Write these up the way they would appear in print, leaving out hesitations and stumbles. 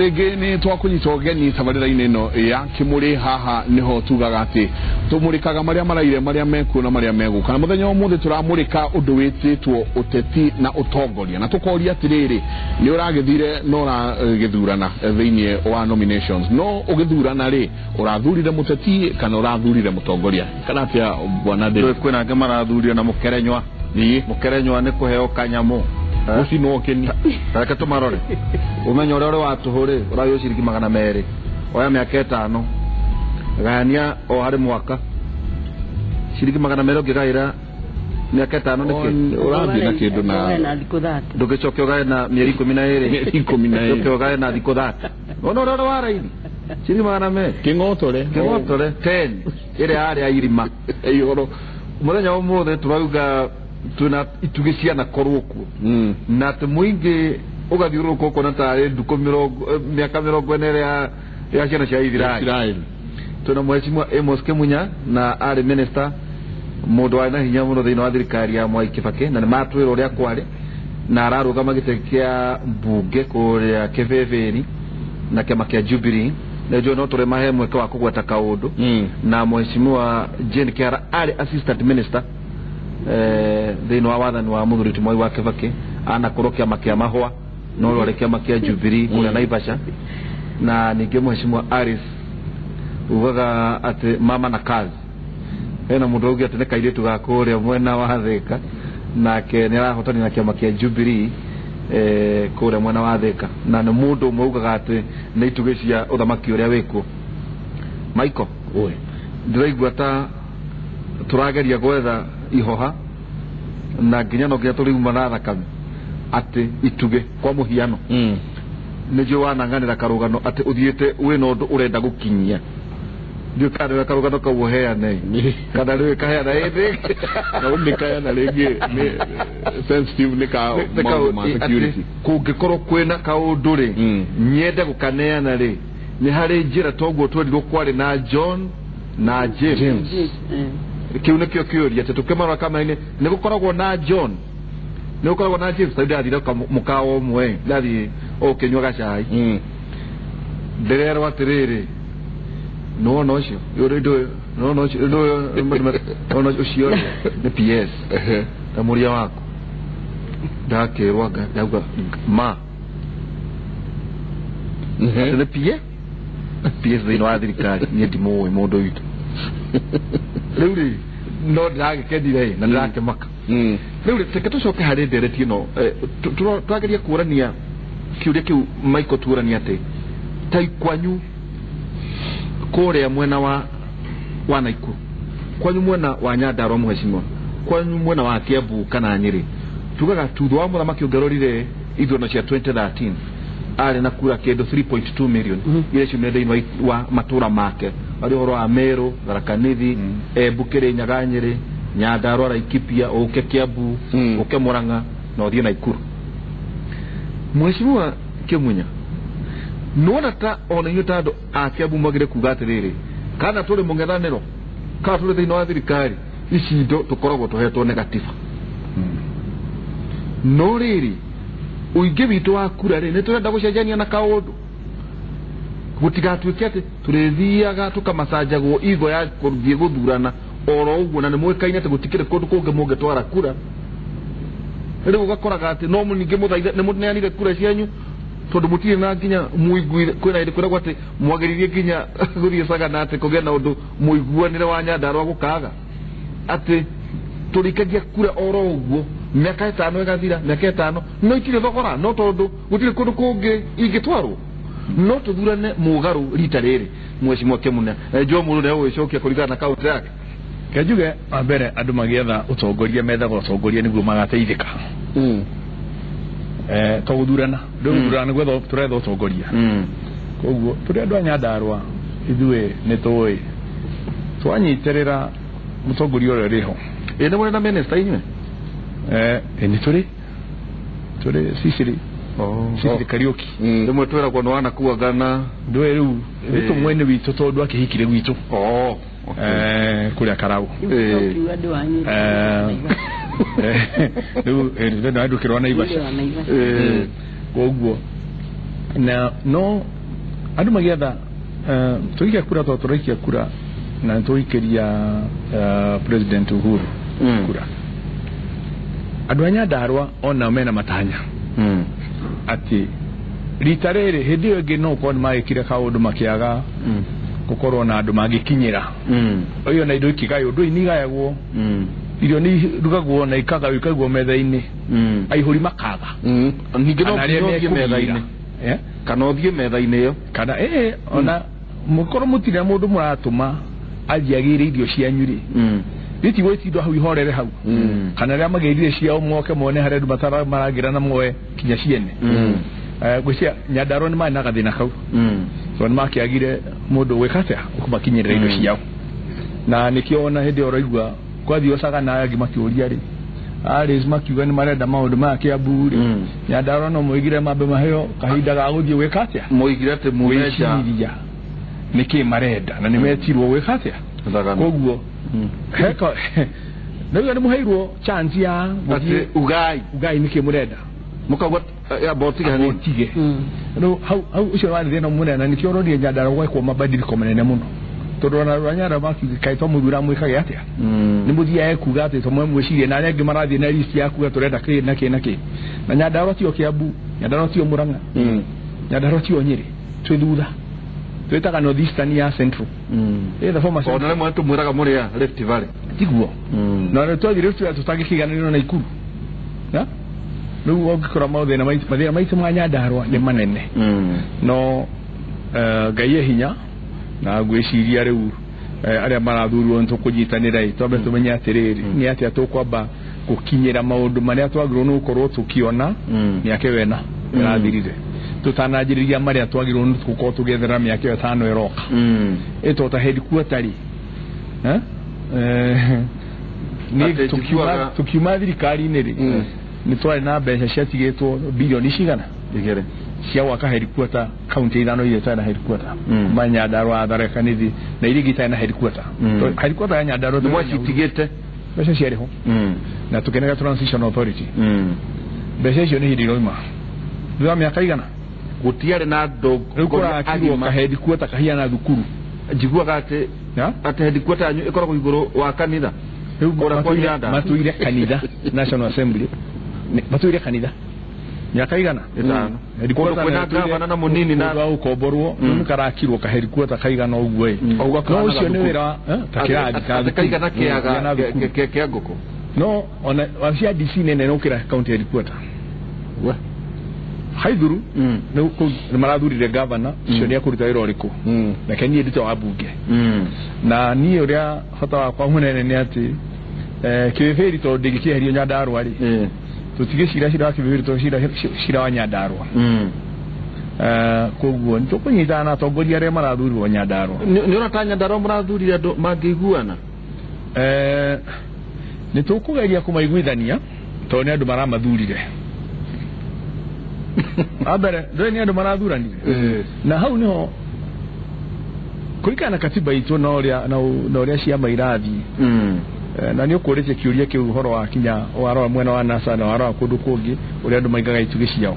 Oregeni twakunyita ogeni sabarira-ini no ya Kimuri haha niho tugaga ati tumurikaga maria maraire maria meku na maria megu kana muthenya umuthi turamurika undu wititwo uteti na utongoria na tukoria atiriri ni uragithire no uragithurana thiini wa nominations no ugithurana ri urathurire muteti kana urathurire mutongoria kana atia bwana de kwina ngama rathurire na mukerenywa ni mukerenywa ni kuheo kanyamu usino okeni reka tumarore umenyo uri watuhure urayo ciriki 200 oya miaka 5 gania o hari mwaka ciriki 200 gigaira miaka 5 niki urathi na kindu na ndugicoke ugae na mieri 12 12 ugae na thiko 30 ono uri waraini ciriki 200 kingotore 10 ire ari airima eyoro muthenya umuthe turauga tuna itugisia na koruku na tumuinge ugathiuruka uko na tare nduko miaka 40 ya ciana cia Israel tuna mheshimiwa Amos Kemunya na ari minister mundu wa hinya muno thiini wa thirikari ya Mwai Kibaki na matwira uria kwari na ararugama gitekia mbunge kuria Kebeveri na kema kia Jubilee na jo no tore mahe mweke wa kugweta kaundu na mheshimiwa Jane Kiara ari assistant minister thiini wa wathani wa muthuriti Mwai wa Kibaki ana kurokia makia mahwa no rorekia makia Jubilee kuna Naivasha na ninge mheshimiwa Aris ugaga ati mama na kazi ena mundu ugi ati ne kairetu gakuria mwena wa Thika nake ni arahotani na kiama kia Jubilee kuria mwena wa Thika na ni mundu umwe ugaga ati ni itugecia uthamaki uria wikuo Michael oe ndiraigua ta turageria gwetha ihoha na nginya no nginya turiuma na thakame ati ituge kwa muhiano nijo wananganira karugano ati uthiete wina undu urenda gukinyia ndio kana karugano ka uheane kana riwe kaheana indi na umikaheana ringi ni sensitive ni ka security kungikorwo kwina kaundu ri nyende gukaneana ri ni hari njira toguo twendirwo kwari na John na James kiu nikio kiuria ati tukemara kama ine nigukoragwo na John nigukoragwo na James taida athira mukao mwe ndathi okenywa gacai nderero atiriri no cio yurindo no cio no cio ni PS ta muria wako ndakirwa ndauga ma ni PS thiini wa thirikari ni ndimui mundu witu riuri no ndagikendire na ndirakimaka riuri teke tucoke hari ndereti no twageria kurania kiuria kiu Michael turania ati tai kwanyu kuria mwena wa Naikuru kwanyu mwena wa Nyandarua mheshimiwa kwanyu mwena wa Kiambu kana Nyeri tugaga tutho wa muthamaki ungerorire ithurano cia 2013 ari na kura kendo 3.2 million ile cimende thiini wa matura make ari horo wa Meru Tharaka-Nithi Bukire Nyaganyeri Nyandarua Laikipia uke Kiambu uke Murang'a na uthie Naikuru mheshimiwa Kemunya nona ta ona yutando akiabu magire kuga atiriri kana turi mungethaniro kana turi thiini wa thirikari ici ndo tukoragwo tuhetwo negative no riri uingi witu wa kura ri ni turenda gucenjania na kaundu gutigatuike ati turithiaga tukamasajagwo igo ya kuthie guthurana oro uguo na ni mwikaine ati gutikire kundu kungi munge twara kura riu ugakoraga ati no muningi muthaithe ni muneanire kura cianyu tondu mutire na nginya muiguire kwina indi kuragwo ati mwagiririe nginya guthie sagana ati kugia na undu muiguanire wa Nyandarua gukaga ati turikagia kura oro uguo miaka 5 igathira miaka 5 no itire thogora no tondu gutire kundu kungi ingitwarwo no tuthurane mugaru rita riri mheshimiwa Kemunya jo mundu ne uicokia kuringana na kaunti yake kajuge ambere andu magietha utongoria methaga utongoria niguo magateithika twaguthurana nduguthurana gwetha turetha utongoria koguo turi andu a Nyandarua ithue ni tuwi twanyitirira mutongoria uria riho ni mwe na minister inywe ni turi sisiri sisiri Kariuki ndimwe twera kwa wana kuagana ndwe riu nitu mwene witu tondu akihikire witu kuria Karau riu ndio andu kirwa Naivasha koguo na no andu magiatha tuikia kura to tuikia kura na tuikeria president Uhuru kura andu anya darwa ona mena matanya ati ritarere hedi ege no kon maikire kaundu makiaga gukorwo na andu magikinyira oyo na indo ikigayo undu inigayagwo irio ni rugagwo na ikaga wikagwo metha-ini aihuri makaga ningi no ngi metha-ini kana othie metha-ini yo kana ona mukoro mutire mundu muratuma ajiagire irio cianyuri biti wetindo hau ihorere hau kana ria mageirire ciao moke mone haredu matara maragira na moe kinya ciene gwecia nyandaro ni mana gathina kau so ni makiagire mundu wekatea ukumakinyirira indo ciao na nikiona hindi oroigwa kwathi osaga na agi makiuria ri ari makiuga ni marenda maundu make aburi nyandaro no moigire mabe maheo kahinda ga guthie wekatea moigire te mumeja niki marenda na nimetirwo wekatea koguo heko ndio ni muheirwo chance ya ugai niki murenda mukagwa ya botige hani botige no how ucio wali thena munena nikio ri nyandaro gwekwo mabadiliko manene muno tondu na rwanyara maki kaito muthura mwikage atia ni muthia ekuga ati to mwecirie na arĩa angĩ marathie na list yaku turenda kĩ na nyandaro tio Kiambu nyandaro tio Murang'a nyandaro tio Nyeri twi thutha twitaga North Eastern ya Central the former ona mwe tumwiraga muri ya Rift Valley tiguo na rä twathire tutagikiganĩrwo na Ikuru ya rĩu ũngĩkora mathĩna maitũ ma Nyandarua nĩ manene no Ngai hinya na gwĩciria rĩu arĩa marathurwo nĩtũkũnyitanĩra twambe tũmenye atĩrĩrĩ nĩ atĩa tũkwamba gũkinyĩra maũndũ marĩa twagĩrĩirwo nĩ gũkorwo tũkĩona mĩaka wena ĩrathirire tutanajiriria maria twagirwo ntuko tugethera miaka yo 5 iroka etota headquarter ni tukiuma thirikari niri ni twari na mbeca ciatigitwo bilioni cigana igere cia waka headquarter county ithano ile tana headquarter Nyandarua atharekanithi na irigita na headquarter headquarter ya Nyandarua mwacitigite mbeca ciariho na tukenega transition authority mbeca cio ni hidiroima thwa miaka igana gutiare na ndo ukora kirwo ka headquarter kahiana thukuru njiguaga ate headquarter anyu ikoragwo iguru wa kanitha ura kwa nyanda matuire kanitha National Assembly matuire kanitha miaka igana itano headquarter na gavana na munini na ukomborwo nukarakirwo ka headquarter kaigana uguo no ucio ni wira takirathi kaigana kiaga kia ngoko no ona wacia DC nene nokira county headquarter wa haiduru ni marathurire governor cio ni akuruta wira uriku na keni edito wa bunge na ni uria hota wa kwa munene ni ati kibeferi to ndigikiherio Nyandarua ri tutigicira kibeferi to cira wa Nyandarua koguo nitukunyitana atongoria aria marathurirwo Nyandarua ni urata Nyandarua marathurire andu mangiguana nitukugeria kumaiguithania to ni andu maramathurire abere ndio ni andu marathuranire na hau niho kuikana katiba itu na uria ciama irathi na ni ukurite kiuria kiu horo wa kinya waro mwena wa NASA na waro kundu kungi uria andu maigaga itugi ciao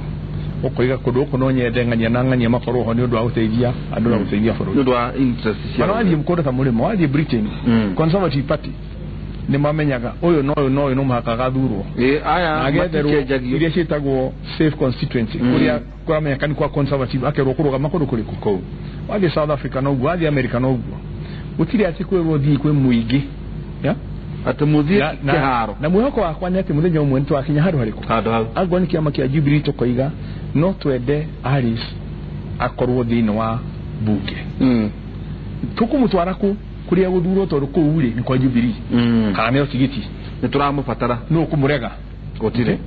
ukoiga kundu kuno nyendengania na ngania makorwo ho ni undu wa guteithia andu na guteithia bũrũri ni undu wa interest ciao bana wathi mkondo ta murimo wathi Britain Conservative Party ni mamenyaga uyu no mahakaga thurwo aya makenjagio iria cietagwo safe constituency kuria kwa menya kwa Conservative akerwo kurugama kundu kuriku kou wathi South Africa no guo wathi America no guo utiri ati kwirwo thi kwe muingi ya ati muthie kiharo na mwihoko wakwa ni ati muthenya umwe ntwakinya handu hariku agwo ni kiama kia Jubilee tukoiga no twende Alice akorwo thini wa bunge tukumutwara ku kuria guthurwo tondu kuu ri ni kwa Jubilee kana nio tigiti ni turamubatara no kumurega gotire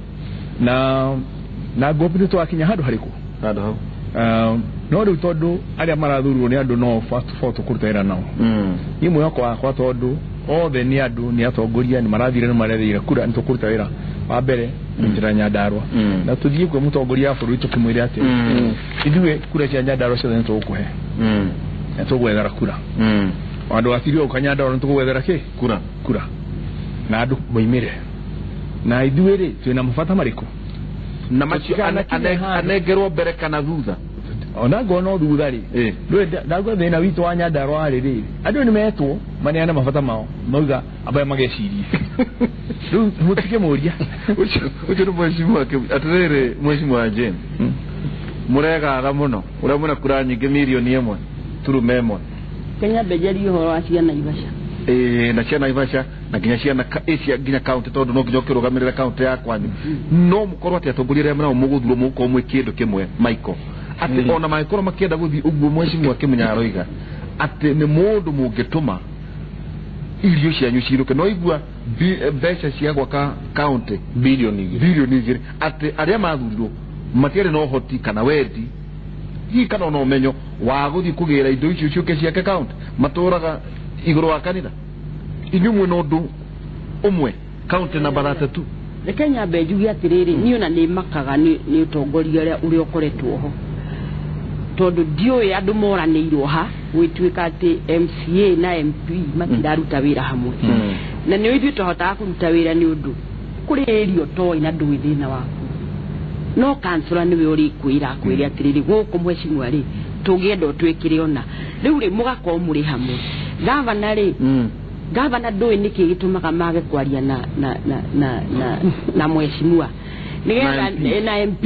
na gopi twakinya handu hariku handu hau no riu tondu aria marathurwo ni andu no first photo kurutaira nao imwe yako wakwa tondu othe ni andu ni atongoria ni marathire ni marethire kura nitukuruta wira wa mbere njira Nyandarua na tuthie kwa mutongoria bũrũri tukimwira ati ithuĩ kura cia Nyandarua ciothe nitukuhe nitugwethera kura andu asirio ukanyanda nitugwethera ki kura na andu moimire na ithuĩ ri twina mabata mariku na macio anengerwo mbere kana thutha ona gono thutha-ri ndagwa thina witu wa Nyandarua riri andu ni metwo maneana mabata mao mauga abaya mageciria riu mutike muria ucio ni mheshimiwa atiriri mheshimiwa Jane muregaga muno uria muna kura nyingi milioni 1 turume 1 Kenya bejeri horo acia Naivasha na cia Naivasha na nginya cia Asia nginya county tondu no nginya ukirugamirira county ya kwanyu no mukorwo ati atongorire mena muguthuro muko mwe kindu kimwe Michael ati ona Michael makienda guthi uguo mheshimiwa Kimunyaroiga ati ni mundu mungituma irio cianyu ciruke no igua mbeca cia gwaka county bilioni igiri ati aria mathurirwo matiere no hoti kana wendi hi kana no menyo wa guthi kugira indo icio ciuke ciake county maturaga iguru wa kanitha inyumwe no ndu umwe county na barata tu Kenya bejugi atiriri niona ni makaga ni utongoria uri okoretwo ho tondu ndioi andu moranirwo ha gwituika ati MCA na MP matiraruta wira hamwe na ni ithu tuhota kuruta wira ni undu kuri erio toi na ndu thina waku no kansula niwe uri kwira atiriri guku mheshimiwa ri tugenda twikire ona riu ri mugako muri hamwe gavana ri gavana ndoi niki gitumaga mage kwaria na mheshimiwa na MP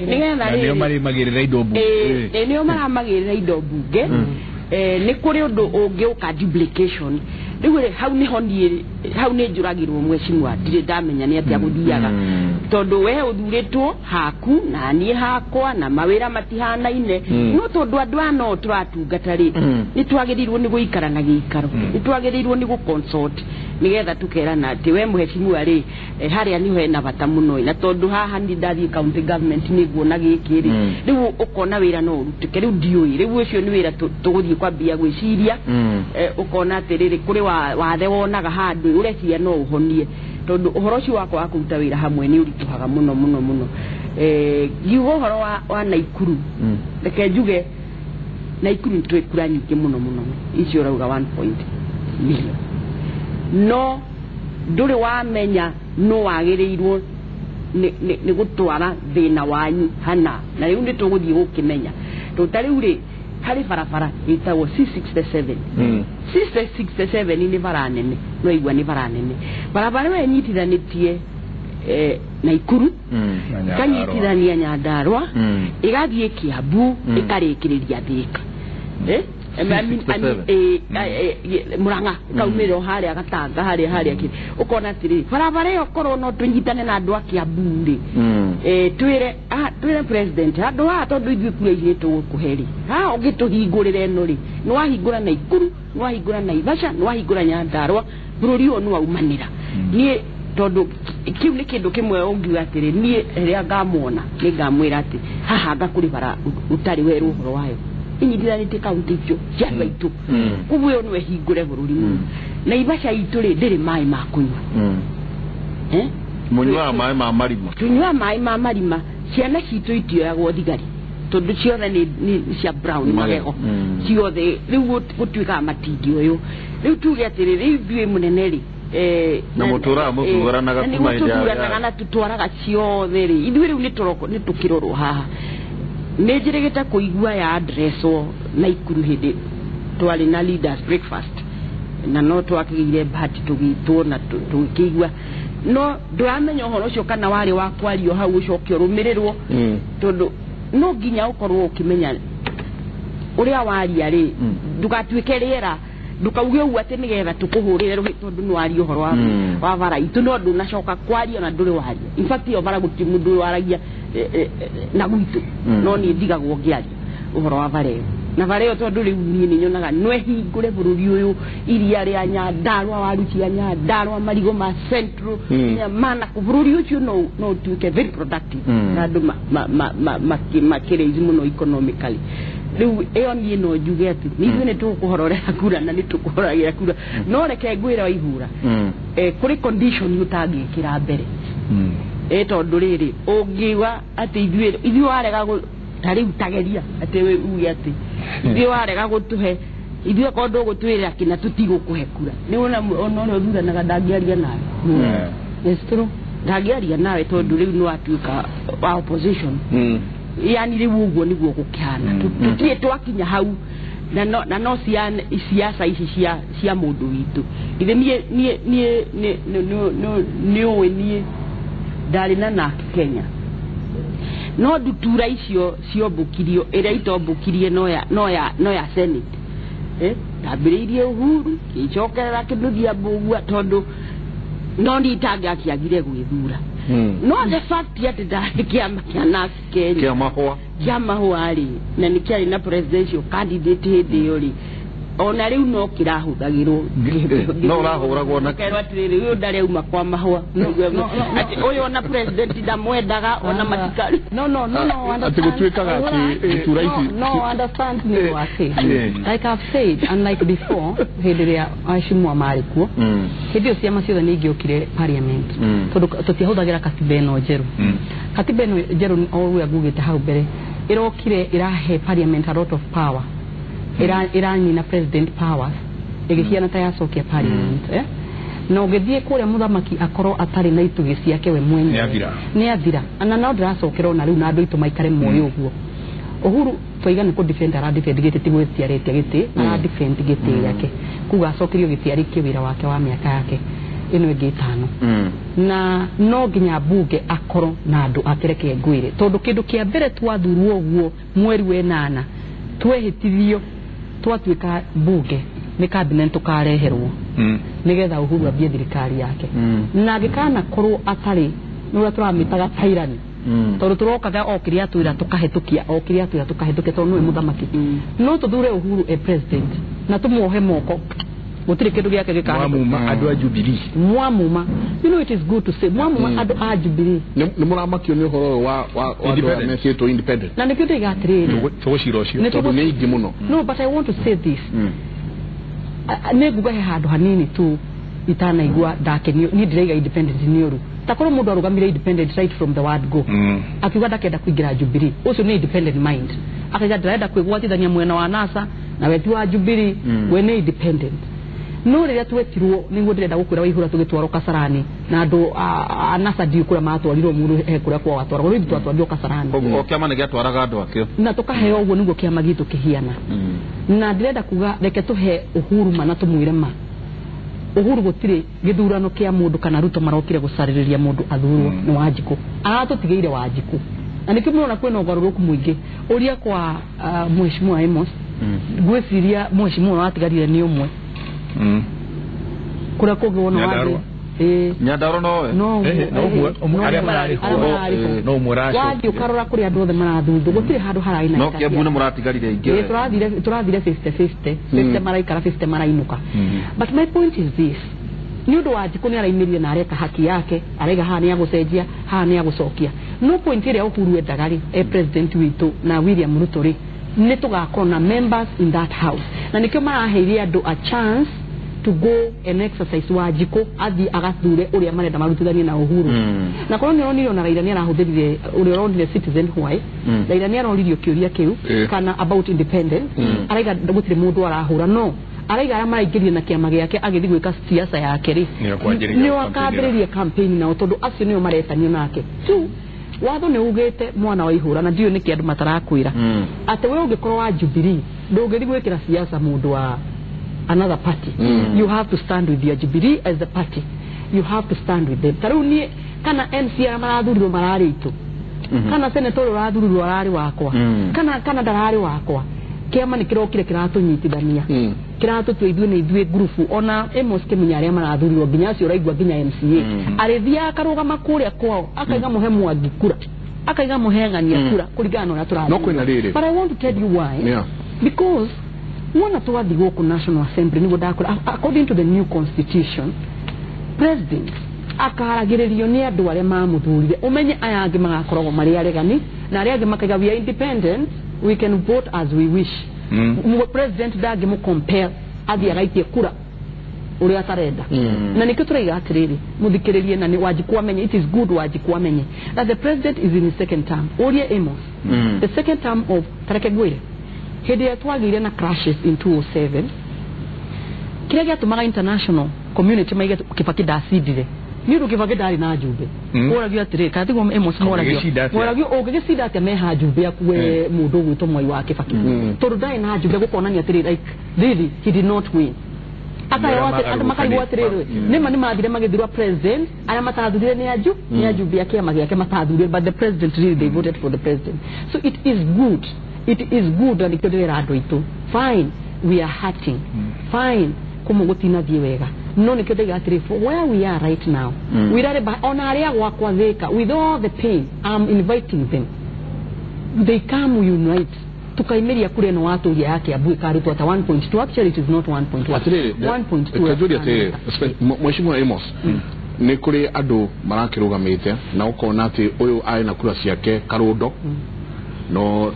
nigetha nio mari magirira indo bunge nio maramagirira indo bunge ni kuri undu ungiuka duplication riu hau ni njuragirwo mheshimiwa ndire ndamenya ni atia guthiaga tondu we uthuritwo haku na nie hakwa na mawira matihanaine no tondu andu ano turatungata ri ni twagirirwo ni guikara na giikaro ni twagirirwo ni gukonsult nigetha tukerana ati we mheshimiwa ri haria ni hena bata muno na tondu haha ni ndathi county government ni guona giki ri riu ukona wira no urutike riu ndioi riu ucio ni wira tuguthie kwambia gwiciria ukona ati riri kuri wathe wonaga handu urecia no uhonie tondu uhoro ucio wakwa kuruta wira hamwe ni urituhaga muno giugo horo wa Naikuru reke njuge Naikuru twikura nyingi muno icio rauga 1 million no nduri wamenya no wagirirwo ni gutwara thina wanyu hana na riu ndi tuguthie gukimenya tutari uri hari barabara itawo C67 C67 ni baranene no igwa ni baranene barabara we nyitithanitie Naikuru kanyitithania Nyandarua igathie Kiambu ikarikiriria Thika Muranga kaumiro haria Gatanga haria kiri ukona atiri barabara yo korwo no tunyitane na andu a Kiambu ri twire president andu tondu ithu kure ire tugukuheri ungituhingurire no ri no wahingura Naikuru no wahingura Naivasha no wahingura Nyandarua bururi o no aumanira ni tondu kiu ni kindu kimwe ungiuga atiri ni ria ngamwona ni ngamwira ati haha ngakuri bara utari weru uhoro wayo inyitithanite kaunti icio cia baitu kubuyo niwe hingure bururi Naivasha itu ri ndiri mai ma kunywa munywa mai ma marima tunywa mai ma marima ciana citu itioyagwo thigari tondu ciothe ni cia brown magego ciothe riu gutwika matindi uyu riu tuge atiri riu ndui munene ri na mutura muthuranaga kuma ida na tutwaraga ciothe ri ithu riu ni tukirorwo haha nejirigita kuigua ya address o Naikuru hindi twali na leaders breakfast na no twakigire bahati tugitwo na tukigua no ndramenya horo cio kana wari wa kwario hau ucokio rumirirwo tondu no ginya ukorwo ukimenya uria waria ri ndugatuike riera ndukauge u ati nigetha tukuhurire ruhi tondu no wario horo wa bara itu no ndunacoka kwaria na nduri waria in fact yo bara guti mundu waragia na gwitu no ni ndigagwo ngiaria uhoro wa bare na bare tondu riu ni nyonaga nwe hingure bururi uyu iria ria Nyandarua warutia Nyandarua marigo ma central mana ku bururi ucio no tuike very productive na andu makirezi muno economically riu eyo ni no njuge ati niithu ni tukuhororera kura na ni tukuhoragira kura no reke ngwira waihura kuri condition utangikira mbere tondu riri ungiwa ati ithuĩ warega tari utageria ati we uge ati ithuĩ warega gutuhe ithuĩ kondo gutwira kina tutigukuhe kura ni ona ono thuranaga ndangiaria nawe yes true ndangiaria nawe tondu riu no atuika wa opposition yani riu uguo niguo gukiana tutie twakinya hau na no siasa ici cia mundu witu ithe nie ndari na Kenya no ndutura icio ciombukirio ira itombukirie no ya Senate ndambiriirie Uhuru icokerera kinuthia mbugua tondu no nditanga kiagire gwithura no the fact yet that kiama kia Kenya kiama hoari na nikiari na presidential candidate hindi yori ona riu no kirahuthagirwo no rahuragwo na kerwatiriri uyu ndari uma kwa mahwa ati uyu ona president ndamwendaga ona matikari no ati gutwikaga ati itura ici no understand me wake like I've said unlike before hindi ya ashimwa marikuo hindi yo ciama ciothe ni ngiokire parliament tondu tutihuthagira katiba ino njeru katiba ino njeru oruya ngugite hau mbere irokire irahe parliament a lot of power iranyina president powers igihiana ta yacokia parliament no githie kuria muthamaki akoro atari na itugi ciake we mwenye ni athira ana no ndiracokera na riu na andu itu maikare moyo uguo Uhuru twiga ni ku defend ara defend gite tigwe ciarete gite ara defend gite yake kuga acokirio gitiari kiwira wake wa miaka yake ino ingi 5 na no nginya bunge akoro na andu akereke ngwire tondu kindu kia mbere twathurwo uguo mweri we 8 twehitithio twatwika bunge ni cabinet tukareherwo nigetha Uhuru abie thirikari yake na gikana korwo atari nura turamitaga tairani tondu turokaga okiria twira tukahitukia tondu we muthamaki no tuthure Uhuru a president na tumuohe moko gutire kindu giake gikana mwamuma andu a Jubilee mwamuma it is good to say mwamuma andu a Jubilee ni muramakio ni uhoro wa mesito independent na nikyo tigatiriri tugucira ucio tondu ni ingi muno no but I want to say this neguga he handu hanini tu itana igwa ndakenio ni ndiraiga independent ni oru takoro mundu arugamire independent right from the word go akiuga ndakenda kuingira Jubilee ucio ni independent mind akaja ndiraenda kwigwatithania mwena wa NASA na wetu wa Jubilee we ni independent no riria twetirwo ninguo ndirenda gukwira waihura tugitwaro Kasarani na andu NASA ndiukura matwarirwo mundu kuria kwa watwara riu twatwarirwo Kasarani o kiama ni giatwaraga andu akio na tukaheo uguo ninguo kiama gitu kihiana na ndirenda kuga reke tuhe Uhuru mana tumwire ma Uhuru gutire githurano kia mundu kana Ruto marokire gusaririria mundu athurwo ni Wanjiku aratutigire Wanjiku na nikimurona kwena ugaruruku muingi uria kwa mheshimiwa Amos gwiciria mheshimiwa atigarire ni umwe kura kugona wadi Nyandaro no aria marari no muraco wadi ukarora kuri andu othe marathuthu gutire handu haraina no kiambu ne muratigarire ingi turathire 50 maraikara 50 marainuka but my point is this ni undu wa Wanjiku ni araimirie na areka haki yake arega hani ya gucenjia hani ya gucokia no point ire Uhuru endagari president witu na William Ruto ri ni tugakona members in that house na nikyo maraheirie andu a chance to go and exercise Wanjiku athi agathure uria marenda marutithanie na Uhuru na kono ni roniro na Raila ni arahuthirie uria ronire Citizen why Raila ni aroririo kiuria kiu kana about independence araiga gutire mundu arahura no araiga ya maraingirire na kiama giake agithi gwika siasa yake ri ni wakambiriria campaign na tondu acio ni maretanio nake tu watho ni ugite mwana wa ihura na ndio ni kiandu matarakwira ate we ungikorwo wa Jubilee ndungithi gwikira siasa mundu wa another party you have to stand with your Jubilee as the party you have to stand with them taru ni kana MCA marathurirwo marari itu kana senator urathurirwo arari wakwa kana darari wakwa kiama ni kirokire kiratunyitithania kiratutua ithuĩ nĩ ithuĩ grupu ona Amos Kimunya arĩa marathurirwo nginya acio ũraigua nginya MCA arĩthia akarũgama kũrĩa kwao akaiga mũhe Mwangi kura akaiga mũheng'ania kura kũringana na ũrĩa tũrathiĩ no kwĩna rĩrĩ but I want to tell you why because wona twathi gũkũ National Assembly nĩguo ndakũra according to the new constitution president akaragĩrĩrio nĩ andũ arĩa mamũthurire ũmenye aya angĩ magakoragwo marĩ aregani na arĩa angĩ makaiga we are independent we can vote as we wish president ndangĩ mu compare athi agaitie kura uria atarenda na nikio turaiga atiriri muthikiririe na ni Wanjiku amenye it is good Wanjiku amenye that the president is in his second term uria Amos the second term of Tareke Gwire hindi ya twagire na crashes in 2007 kile gatumaga international community maige Kibaki ndacidire ni ndo kivage dari na jube ora gya tere kati go emos mora gyo oge sida ate me ha jube akwe mudo gwito moi wake faki to dai na jube go kona ni tere like really he did not win ata yote ata makali wa tere ne mani magire magediro president aya matadure ne ajube yake magike matadure but the president really they voted for the president. So it is good that ikodere rado ito fine we are hurting fine kumugotina diwega no niketega for where we are right now we are on area wakwazeka with all the pain. I'm inviting them, they come unite tukaimeria kule no watu yake abu karibu hata 1.2 actually it is not 1.1 1.2 kajuri ate mheshimiwa Amos ni kuri adu marakirugamite na ukona ati uyu ai na kura ciake karundo no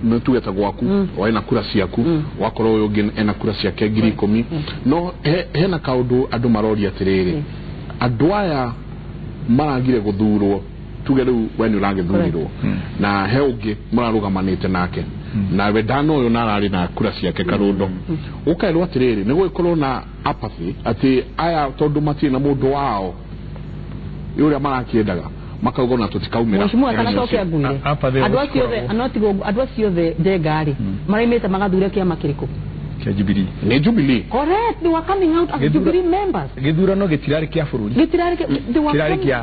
no tueta gwaku waina kura ciaku wakoro uyu ngin ena kura ciake 10,000 no hena kaundu andu marori atiriri andu aya maragire guthurwo tuge riu wenu range thurirwo na he ungi mararugamanite nake na wedano uyu narari na kura ciake karundo ukairwo atiriri ni guikorwo na apathy ati aya tondu mati na mundu wao yuri marakiendaga makaugo na tutikaumira mheshimiwa kanatoke aguire adwasi yothe degari maraimete magathure kia makiriko kia Jubilee ni Jubilee correct they were coming out as Jubilee members githurano gitirari kia bururi they were kia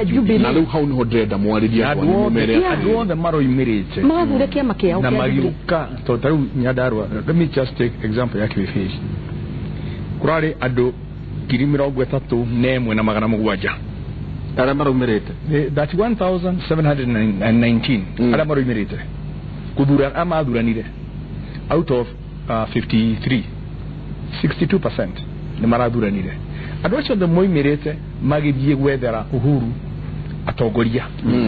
Jubilee na riu hau ni hodreda mwariria adu othe maroimirite magathure kia makia na magiuka to taru nyadarwa. Let me just take example ya kibifishi kurari adu 31,000 na magana mugwanja arama rumerete that 1,719 arama rumerete kudura ama duranire out of 53 62% ni maraduranire adwacho the moi merete magibie gwethera Uhuru atongoria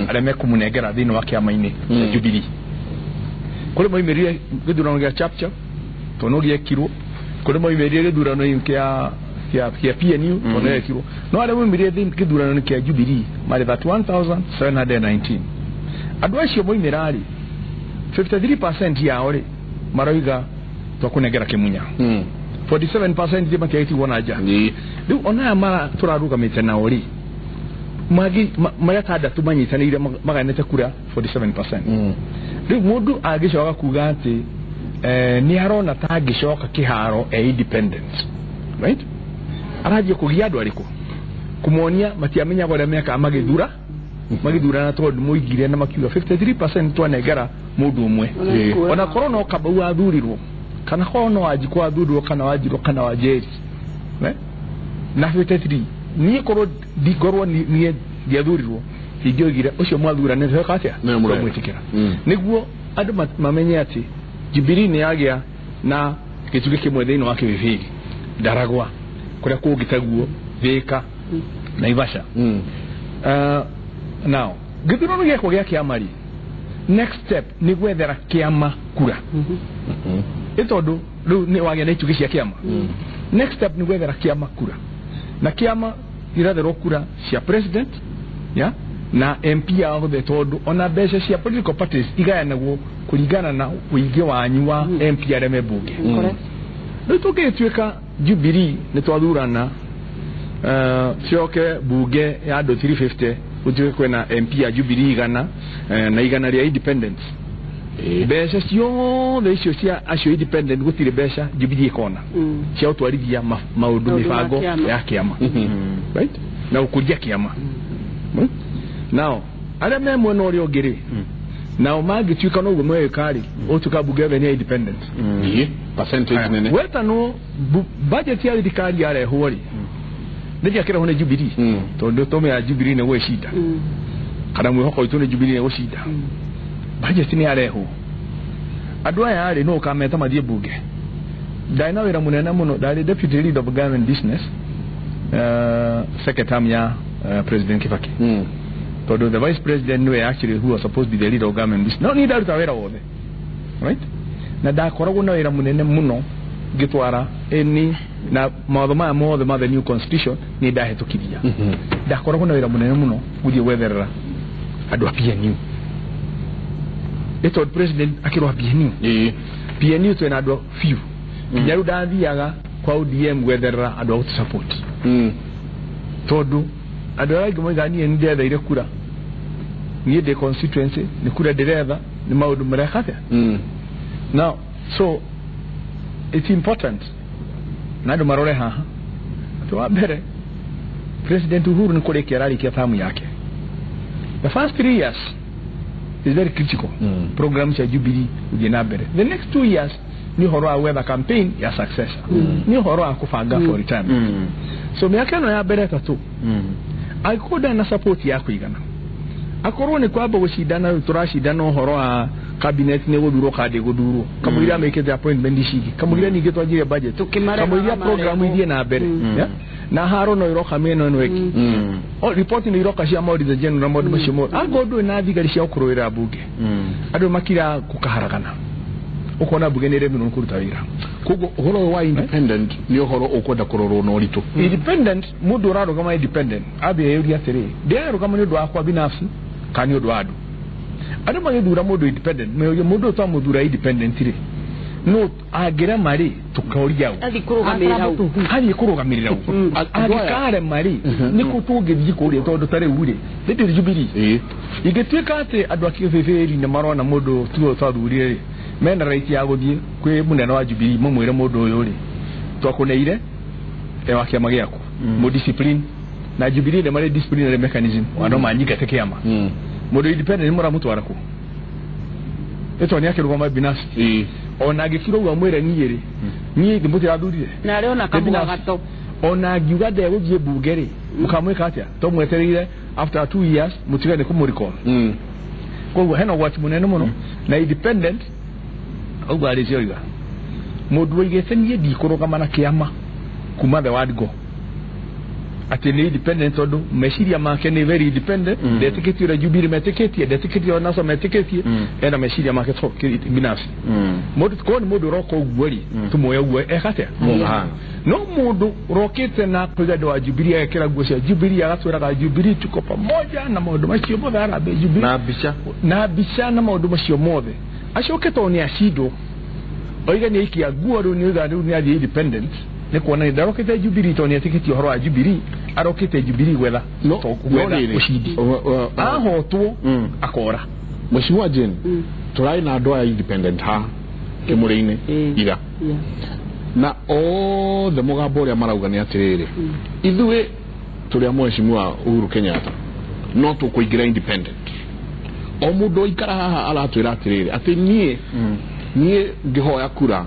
areme kumunegera thino wake amaine Jubilee kule moi merire gidurano gya chapchap tonogie kiro kule moi merire gidurano inkia kia PNU tonogie kiro no ale moi merire gidurano kia Jubilee mali that 1,719 adwacho moi merari 53% ya ore maroiga twakunegera kimunya 47% dima kaiti wonaja ndu ona mara turaruga mitena ori magi mayakada tumanyitanire maganete kura 47% ndu mundu agishoka kuga ati ni harona tagishoka kiharo independence right araje kugiado ariko kumonia matiamenya gore meka amagidura na tondu muigire na makiuga 53% twanegera mundu umwe ona korona okabu athurirwo kana kono ajikwa athurirwo kana wajirwo kana wajeri na 53 ni koro digorwo ni diathurirwo higiogira ucio mwathura ne thakatia na mwitikira niguo andu mamenye ati Jubilee ni agia na gituge kimwe thini wake bibiri daragwa kuria kugitaguo thika na Ivasha now githurano giako gia kiamari next step ni gwethera kiama kura itondo ni wagia na itugi cia kiama next step ni gwethera kiama kura na kiama iratherwo kura cia president ya na MP ao the tondu ona besha cia political parties igayanagwo kuringana na uigi wanyu wa MP areme bunge correct no tugetweka Jubilee ni twathurana cioke bunge ya do 350 utuwe kwena MP ya Jubilee igana na igana ria independence besha ciothe icio cia acio independent gutire besha Jubilee kona cia utwarithia maundu mibango ya kiama right na ukuria kiama now ale memwe no ri ogiri now magituika no gumwe kari utuka bunge ya independent percentage nene weta no budget ya thirikari ya rehori ndia kira hone Jubilee tondu tome ya Jubilee ne we shida kana mwe hoko itone Jubilee ne we shida budget ni areho adwa ya ari no kameta madie bunge daina wera munene muno dali deputy leader of government business secretary ya president Kibaki tondu the vice president no actually who was supposed to be the leader of government business no ni dalu tawera wothe right na da koragwo na wera munene muno gitwara eni na mathoma mo the new constitution ni dahetukiria dakoragwo na wira munene muno guthie wetherera andu a PNU ito president akirwa PNU twena andu few nyaru dathiaga kwa ODM wetherera andu a support todo adora gimo gani ndi da ire kura ni de constituency ni kura dereva ni maudu mrekata now so it's important na do marore ha to abere President Uhuru ni kule kirali kia tamu yake the first 3 years is very critical program cha Jubilee ujenabere the next 2 years ni horo aweba campaign ya successor ni horo akufanga for retirement so miaka no ya bere tatu aikoda na support yako igana akorone kwa abo shidana turashidana horo a cabinet ne goduro kade goduro kamugira make the appointment shiki kamugira ni geto ajire budget kamugira program idie na bere na haro no iro kameno no eki o reporting iro kashia modi the general modi mashimo agodo na vigarisha okoroira abuge ado makira kukaharagana ukona bugenere bino kurutawira kugo horo wa independent ni horo okoda kororo no lito independent mudo raro kama independent abi yuri atere de kama ni do akwa binafsi kanyo do adu ado ma yudura mudo independent me yo mudo to mudura independent tire no agera mari tukauria ali kuruga mirira agikare mari ni kutuge bikore to do tare ure de Jubilee igeteka ate adwaki feferi ne marona mudo tuo to ure mena right ya godie kwe munena wa Jubilee momwere modo yori to akuneire e wakia magiako mo discipline na Jubilee de mare disciplinary mechanism wano manyika tekeyama modo independent mura mutu warako eto ni akero kwa binafsi ona gikiro wa mwere nyere ni dimbuti adurire na leo na kabuga gato ona giuga de ogie bugere mukamweka atia to mweterire after 2 years mutigane kumuriko kwa heno what munene muno na independent ogwale zioiga modwo igethenie dikoro kama na kiama kuma the word go atene independent odo meshiria make ne very independent de tiketi ra Jubilee metiketi de tiketi ona so metiketi ena meshiria make to binafsi modu ko ni modu roko gweri tumoya gwe ekate no modu rokete na president wa Jubilee akira gosha Jubilee agatwera ka Jubilee tuko pamoja na modu mashio mo dara be Jubilee na bisha na modu mashio mode ashoke to ni ashido oiga ni iki aguoro ni ga ni adi independent ne ko na darokete Jubilee to ni tiketi horo a Jubilee arokete Jubilee wela no ushidi aho to akora mheshimiwa Jane turai na doa independent ha Kimuri ira na all the mogabori amarauga ni atirire ithuwe turi mheshimiwa Uhuru Kenyatta no to kuigira independent omudo ikara haha alatwira atirire ati nie ngihoya kura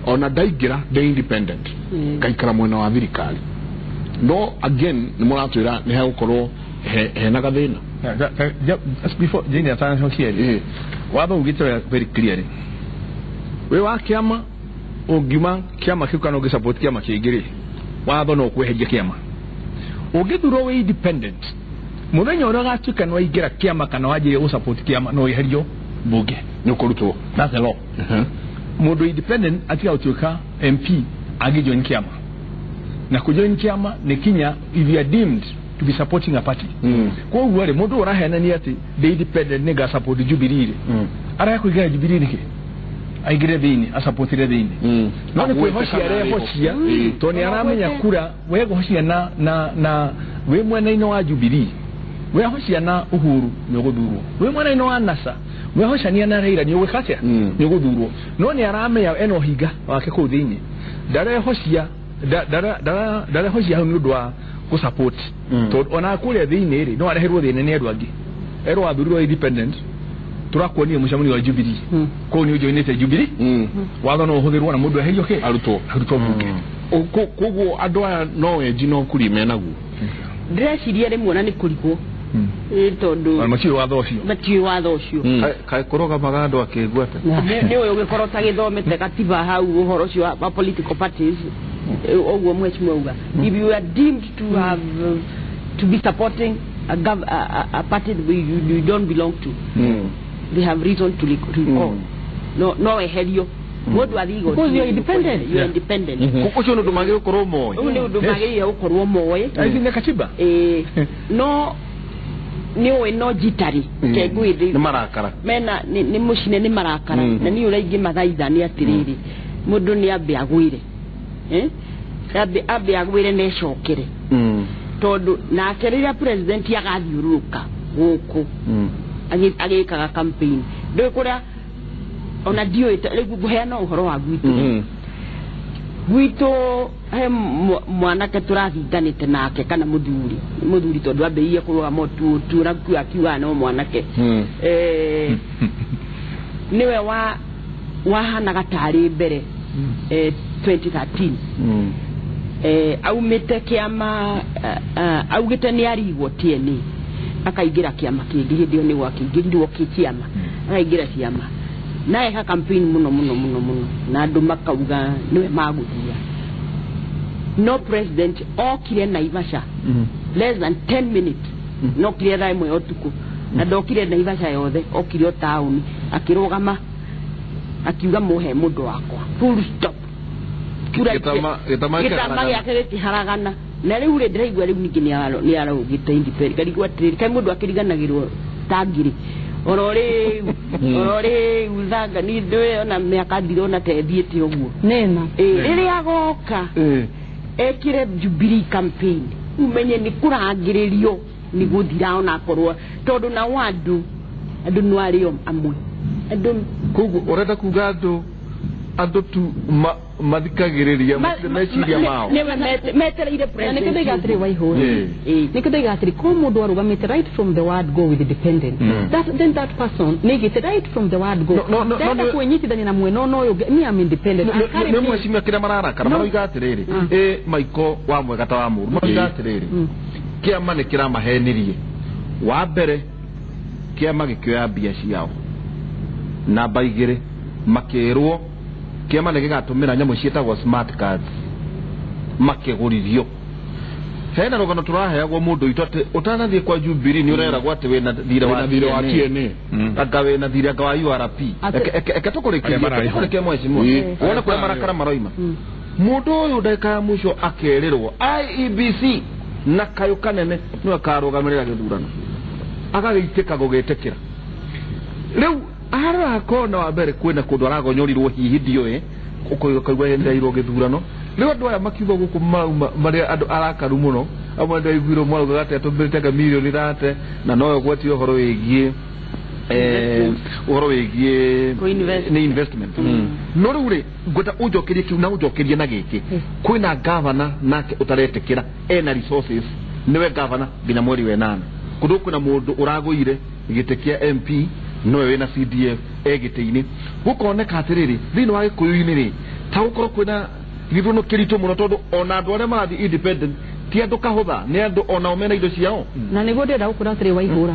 ona daigira the independent kaikara mwena wa thirikari no again ni muratwira ni hagukoro hena gathina just before Jane atana here waba ugitira very clearly we wa kiama ogima kiama kikano ge support kiama kigiri waba no kweheje kiama ogithuro we independent muthenya ora gatuka no igira kiama kana wajire go support kiama no iherio buge nukuruto that's the law mudo independent atika utuka MP agijoin kiama na kujoin kiama ne Kenya if you are deemed to be supporting a party ko wale mudo ora hena ni ati the independent ne ga support Jubilee ara ya kuigira Jubilee nike aigire bini asapotire bini no ni ko hoshia re hoshia to ni aramenya kura wego hoshia na we mwena ino wa Jubilee we hoshia na Uhuru nyogoduru we mwena ino wa NASA we hoshania na Raila nyogokatia nyogoduru no ni aramenya eno higa wake ko thini dare hoshia dare hoshia hu ndwa ku support to ona kule thini ri no areherwo thini ne edwagi ero aduru independent turakuonia mushamuni wa Jubilee ko ni ujoinete Jubilee watho no hutherwa na mundu aherio ke aruto buke koguo andoa no ejino kuri menagu ndreciria rimwe na ni kurigwo tondu machiyo watho ucio kai koroga magando akigwata ni uyu gikorota githomete katiba hau uhoro cio wa political parties ogwo mwechimu uga if you are deemed to have to be supporting a party that you don't belong to they have reason to recall no eherio what do they go because you are independent kuko no dumage ko romo no dumage ya ko romo ai ni katiba no ni we no jitari ke gwiri ni marakara mena ni mushine ni marakara na ni uraigi mathaitha ni atiriri mundu ni ambe agwire ambe agwire ne cokere tondu na akerira president yagathiuruka guku agikaga campaign ndio kuria ona dio rigu guheana uhoro wa gwitu he mwanake turathinganite nake kana muthuri tondu ambeie kuruga motu turaku akiwa no mwanake niwe wahana gatari mbere 2013 aumite kiama augite ni arigwo tieni akaigira kiama kingi hindio ni wakingirwo kiama akaigira kiama naye ha campaign muno na andu makauga niwe maguthia no president okire Naivasha less than 10 minutes no kire thaa imwe otuku na ndokire Naivasha yothe okire town akirugama akiuga muhe mundu wakwa full stop gitama yake kiharagana na riu ri ndiraigua riu ningi ni arugite independent karigwa trade kai mundu akiriganagirwo tangiri orore uzanga ni ndoe ona miaka ndirona tethiete uguo nena riri agoka ekire Jubilee campaign umenye ni kurangiririo ni guthira ona korwo tondu na wandu andu nwario amwe andu kugu oreda kuga andu tu mathikagiriria meciria mao metereire president nikende gatri waihura nikende gatri ko mundu arugamite right from the word go with the dependent that person negite right from the word go no kunyitithania na mweno no ni am independent no mwecimia kira marara kana maroiga atiriri maiko wa mwega ta wa muru maroiga atiriri kiama ni kira mahenirie wa mbere kiama gikioya mbia ciao namba igiri makirwo kiama ni gigatumira nyamu cietagwo smart cards makiguririo hena rogano turaheagwo mundu itote utanathie kwa Jubilee ni ureragwo ati wena thira wa TNA anga wena thira wa URP eke tukurikia mwezi mwe wona kwa marakara maroima mundu uyu ndeka musho akerirwo IEBC na kayo kanene no akarugamirira githurano agagiteka gugetekera riu ara kona wa mbere kwena kundu aragonyorirwo hihi dio ukoigwa henda iro githurano riu andu aya makiuga guku mari andu arakaru muno amwe ndaiguiro mwaruga gate atumbirite milioni rate na noyo gwati uhoro wigie uhoro wigie ni investment no riu ngota ujokerie kiu na ujokerie na giki kwina governor nake utaretekera ena resources niwe governor nginya mweri wenana kundu kuna mundu uraguire gitekia MP no wena CDF egiteini gukoneka atiriri thini wa gikuyuini ri ta gukoro kwina githuno kirito muno tondu ona andu aria marathi independent ti andu kahutha ni andu ona omena indo ciao na niguo ndenda gukura atiri waihura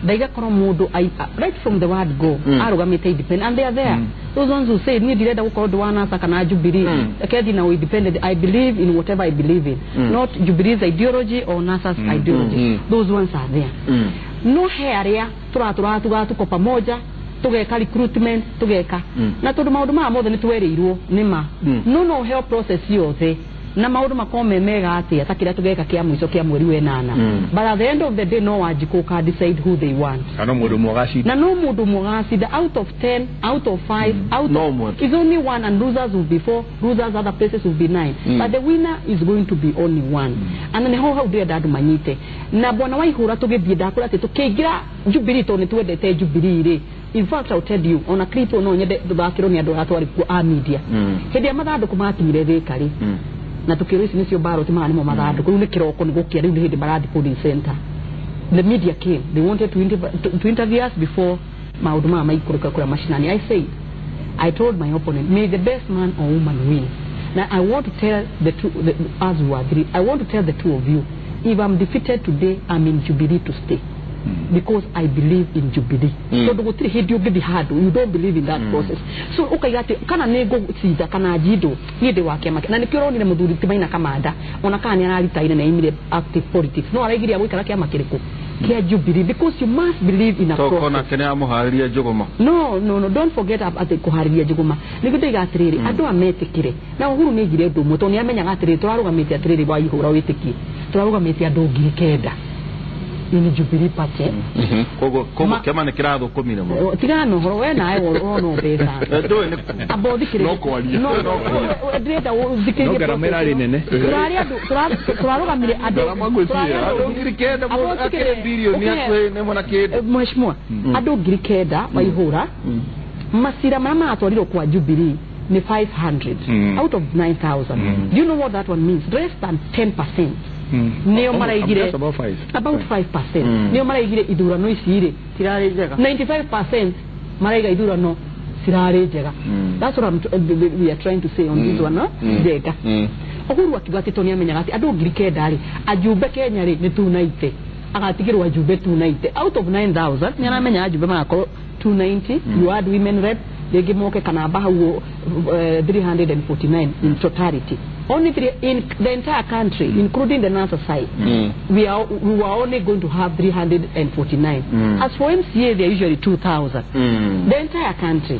ndaiga koro mundu right from the word go arugamite independent and they are there those ones who say ni ndirenda gukoro ndwana saka na Jubilee kethi na independent I believe in whatever I believe in not Jubilee's ideology or NASA's ideology those ones are there no haria tuga tuko pamoja tugeka recruitment tugeka na tondu maundu ma mothe ni twerirwo nima no help process yothe na maundu makome mega ati atakira tugeka kia mwiso kia mweri wenana but at the end of the day no wajiko ka decide who they want no mundu mwagacida out of 10 out of 5 out of is only one and losers will be 4 losers other places will be 9 but the winner is going to be only one and then how do that manyite na bwana waihura tugithie ndakura ati tukigira Jubilee to ni twendete Jubilee ri in fact I'll tell you on a clip no nyende ndubakiro ni andu atwari ku a media hindi amathandu kumakinyire thikari na tukirisi nicio baro timani mo mathandu ku ni kiroko ni gukia riu hindi barathi polling center the media came they wanted to interview us before maundu ma maikuruka kura mashinani I told my opponent may the best man or woman win. Now I want to tell the two as you agree I want to tell the two of you if I'm defeated today I'm in Jubilee to stay because I believe in Jubilee so do gutiri hindi ugithi hard you don't believe in that process so ukaigate kana nego sida kana jido yede wake make na nikiro ni muthuri timaina kamanda ona kana ararita ine na imire active politics no araigiria gwikara kia makiriku kia Jubilee because you must believe in a process kona kene amuhariria jogoma no don't forget about the kuhariria jogoma niguti gatiriri andu ametikire na uhuru ni ngire ndu muto ni amenya gatiriri turarugamite atiriri wa ihura witikie turarugamite andu ngire kenda in Jubilee Party. Kogo kama ne kirado komina mo. Tigano horo we na e no pesa. Do ne Abo dikire. No ko ali. No dreta wo dikire. No garamera ri nene. Turaroga mire ado. Ado girikeda mo akere video ni atwe ne mona keda. Mheshimiwa ado girikeda waihura. Masira mama atwariro kwa Jubilee ni 500 out of 9,000. Do you know what that one means? Less than 10%. Neo maraigire about 5%. Neo maraigire idurano isire tirare jega 95% maraiga idurano sirare jega. That's what we are trying to say on this one, no? Jega okuru akigati tonia menyagati ado girikeda ari ajube Kenya ri ni 290 agatigirwa ajube 290 out of 9,000 nyana menya ajube makoro 290. You add women rep they give more kanaba 349 in totality. Only in the entire country, including the NASA side, we were only going to have 349. As for MCA, they're usually 2,000. The entire country.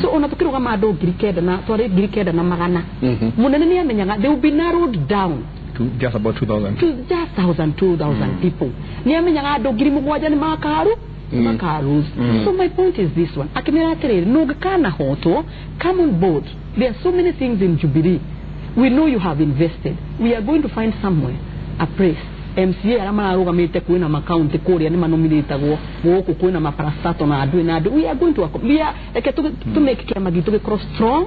So unapokiro kama ado girikeda na tware girikeda na magana. Munene ni amenyanga they will be narrowed down to just about 2,000. To just 2,000 people. Ni amenyanga ado girimugwaja ni makaru. So my point is this one. Akimiratere nogakana hoto come on board. There are so many things in Jubilee. We know you have invested. We are going to find somewhere a place. MCA aramara roga mete kuina makaunti koria ni manominate go woko kuina maparastato na adu na adu. We are going to we are to make Kiamagi to grow strong.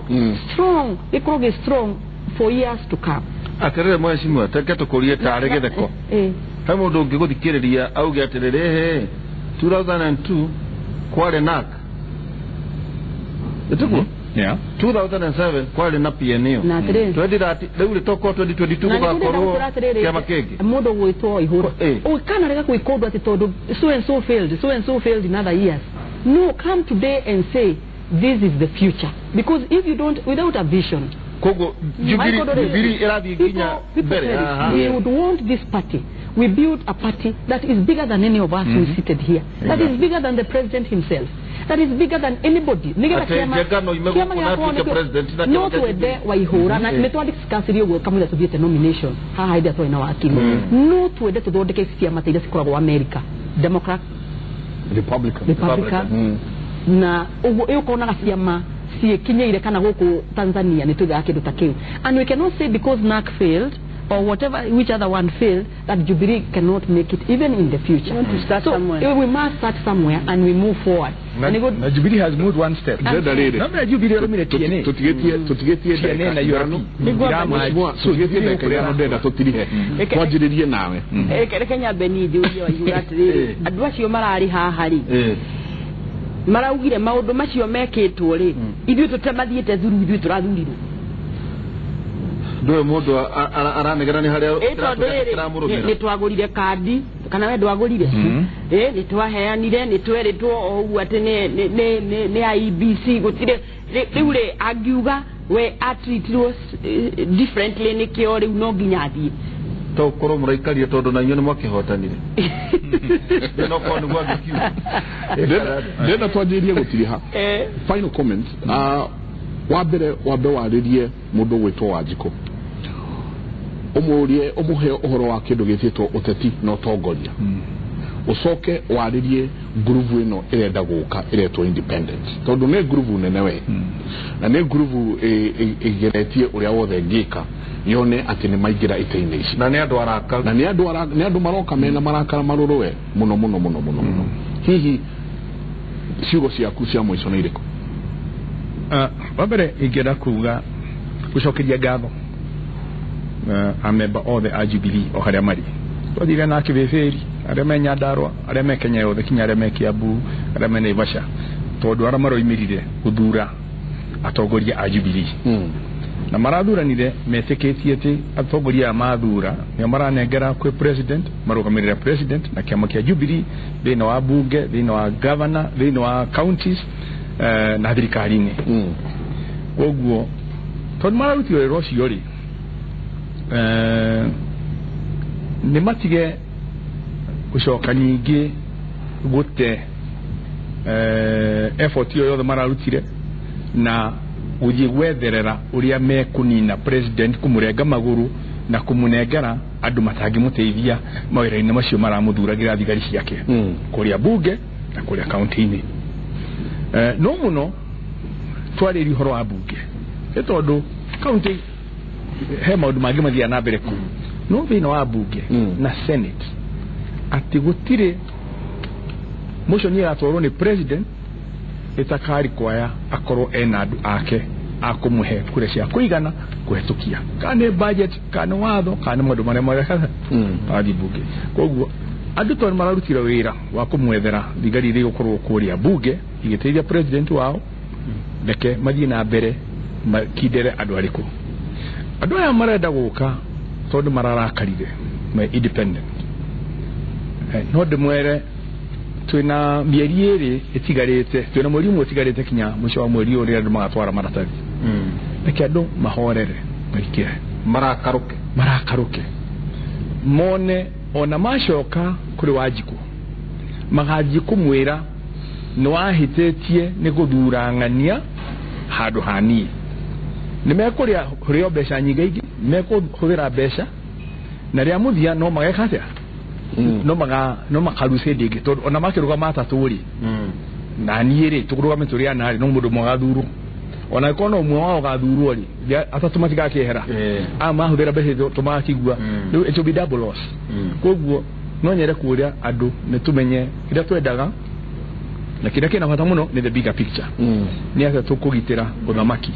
Strong. We grow strong for years to come. Akere mheshimiwa taketo koria taregedeko. Hamo do gigo dikiriria au gaterere 2002 kwale nak. Etuko? Yeah. 2007 kwale na PNO. Na tere. Twedi dati deule toko 2022 kwa koro kama kege. Modo woito ihoro. O kana rega ku ikodo ati todo so and so failed in other years. No, come today and say this is the future, because if you don't, without a vision, Kogo Jubilee eradi ginya bere. We would want this party. We built a party that is bigger than any of us who is seated here. That is bigger than the president himself. That is bigger than anybody. Not wede waihura na imetwa discussio will come to get a nomination. Ha haida to ina wakili. Not wede to dode kesi ya mataida sikora wa America. Democrat, Republican. Na uko na kasiyama si Kenya ile kana huko Tanzania ni tuga yake tutakeu. And we cannot say because NAC failed or whatever, which other one failed, that Jubilee cannot make it even in the future. We want to start somewhere. We must start somewhere and we move forward. Jubilee has moved one step. Jubilee romine TNA. TNA na Europe. So Jubilee kuleana ndenda totirihe. Twajiririe nawe. Kenya Benidi uyo yuratire. Adwashi omara ari hahari. Maraugire maundu macio meketwo ri. Ithu tutamathiete thuru ithu turathurirwo. Ndoe mundu aranegera ni haria ni twagurire kandi kana we ndwagurire ni twaheanire ni tweritwo ogu ati ni IBC gutire riure agiuga we atreatirwo differently ni kio riu no nginya thie to koro muraikaria tondu na nyone mwakihotanire no ko ni gwa gikiu ndena twajirie gutiriha final comment wabere waririe mundu witwo Wanjiko umurie umuhe uhoro wa kindu gititwo uteti na utongoria ucoke waririe groove ino irenda guka iretwo independent tondu ne groove nene we na ne groove igeretie uria wothe ngika yone ati ni maigira ite-ini ici na ne andu araka na ne andu maroka mena marakara maruruwe muno hihi ciugo ciaku cia mwico ni iriku? Wabere igera kuga gucokeria ngatho amemba othe a Jubilee o haria mari twathire na kibeferi aria me Nyandarua aria me Kenya yothe kinya aria me Kiambu aria me Naivasha tondu aria maroimirire guthura atongoria a Jubilee na marathuranire metikitie ati atongoria mathura ni maranengera kwi president marugamirira president na kiama kia Jubilee thina wa bunge thina wa governor thina wa counties na thirikari-ini koguo tondu mararutire rocio ri ni matige gucoka nyingi gute effort yo yothe mararutire na uthie gwetherera uria mekunina president kumurenga maguru na kumunengera andu matangimuteithia mawira-ini macio maramuthuragira thigari ciake kuria bunge na kuria kaunti-ini no muno twariri horo wa bunge tondu kaunti he maundu mangi mathia na mbere ku no thina wa bunge na senate ati gutire motion ya atwarwo ni president itakari kwaya akorwo ena andu ake akumuhe kure cia kuigana kuhetukia kana budget kana watho kana maundu maria mareka adi bunge koguo andu to mararutira wira wa kumwethera thigari iri gukorwo kuria bunge igiteithia president wao ndeke mathie na mbere makindere andu ariku andu aya marenda guka tondu mararakarire me independent no ndimwere twina mieri iri itigarite twina mweri umwe itigarite kinya muco wa mweri uri andu magatwara maratathi ndeke andu mahorere maikire marakaruke mone ona macoka kuri Wanjiku magathie kumwira no ahitetie ni guthurangania handu hani nimekuria hurio besha nyingi nimekuhura besha na ria muthia no mageka atia no makaruse ndingi tondu ona makiruga mataturi na niire tukuruga turia nari no mundu mwagathuru ona kono umwe wao gathurwo ri atatu matigakehera mahuthira besha tumakigua riu it will be double loss koguo no nyere kuria andu nitumenye ira twendaga na kira kina bata muno ni the bigger picture ni ata tukugitira uthamaki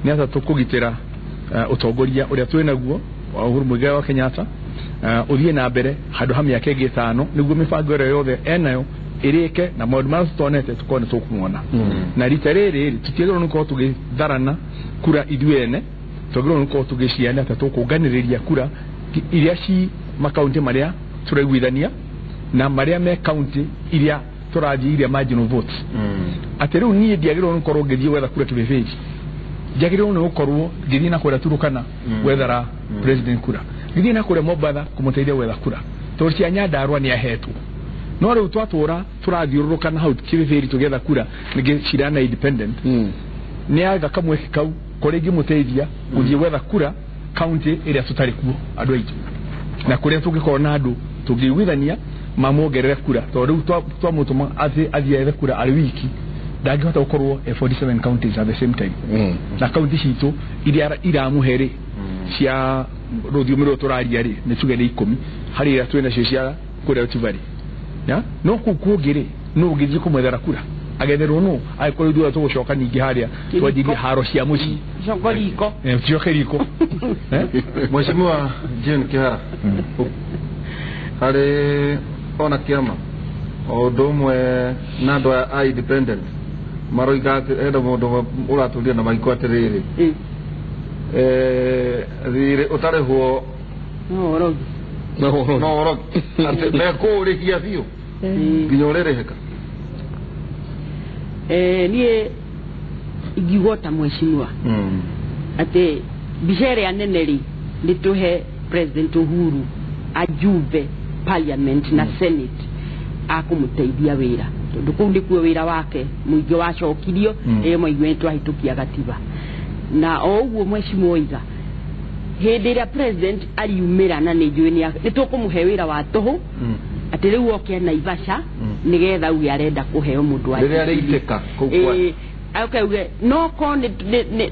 ni ata tukugitira utongoria uria twinaguo wa Uhuru Muigai wa Kenyatta uthie na mbere handu ha miaka ingi 5 niguo mibango ire yothe enayo irike na maundu macio tonete tukone tukumwona na rita riri tutiagirwo nuko tugitharana kura ithuene tugirwo nuko tugiciana ata tukunganiriria kura iria ci makaunti maria turaiguithania na maria me county iria turaji iria marginal votes ati riu nie ndiagirwo nukorwo ngithie wetha kura kibefeji ndiagirwo nukorwo ngithie na kura turukana wethera president kura ngithie na kura Mombasa kumuteithia wetha kura torcia Nyandarua ni ahetwo no riu twatura turathiururukana hau kibefeji tugetha kura nige cirana independent ni aga kamwe kau koregi muteithia uthie wetha kura county iria tutari kuo andu aitu na kuria tungikona andu tungiguithania mamuongerere kura tondu twamutuma athie kura ari wiki ndangihota gukorwo 47 counties at the same time na county citu iria iramuhere cia ruthiumiro turaria ri ni tuge ni 10 hari ira twina cio cia kuria tivari ya no kukuongere no ngithie kumwethera kura agetherwo no aikorwo ithuothe tugucoka ningi haria twanjirie haro cia muci cokoriko Mheshimiwa Jane Kihara hari ona kiama ondo mwe nando a independent maroiga enda mundu uraturia na maiko atiriri rire utareho no ate meko urikia biu binyorereheka nie igigota Mheshimiwa ate bichere aneneri lituhe President Uhuru ajuve parliament na senate akumuteithia wira tondu kuu ndikuo wira wake muingi wacokirio mwaigwetwo ahitukia gatiba na oguo Mheshimiwa iga hindi ria president ariumira na nijui ni tukumuhe wira wa toho ati riu oke Naivasha nigetha ugi arenda kuheo mundu wa riria reiteka kugwa okay no kone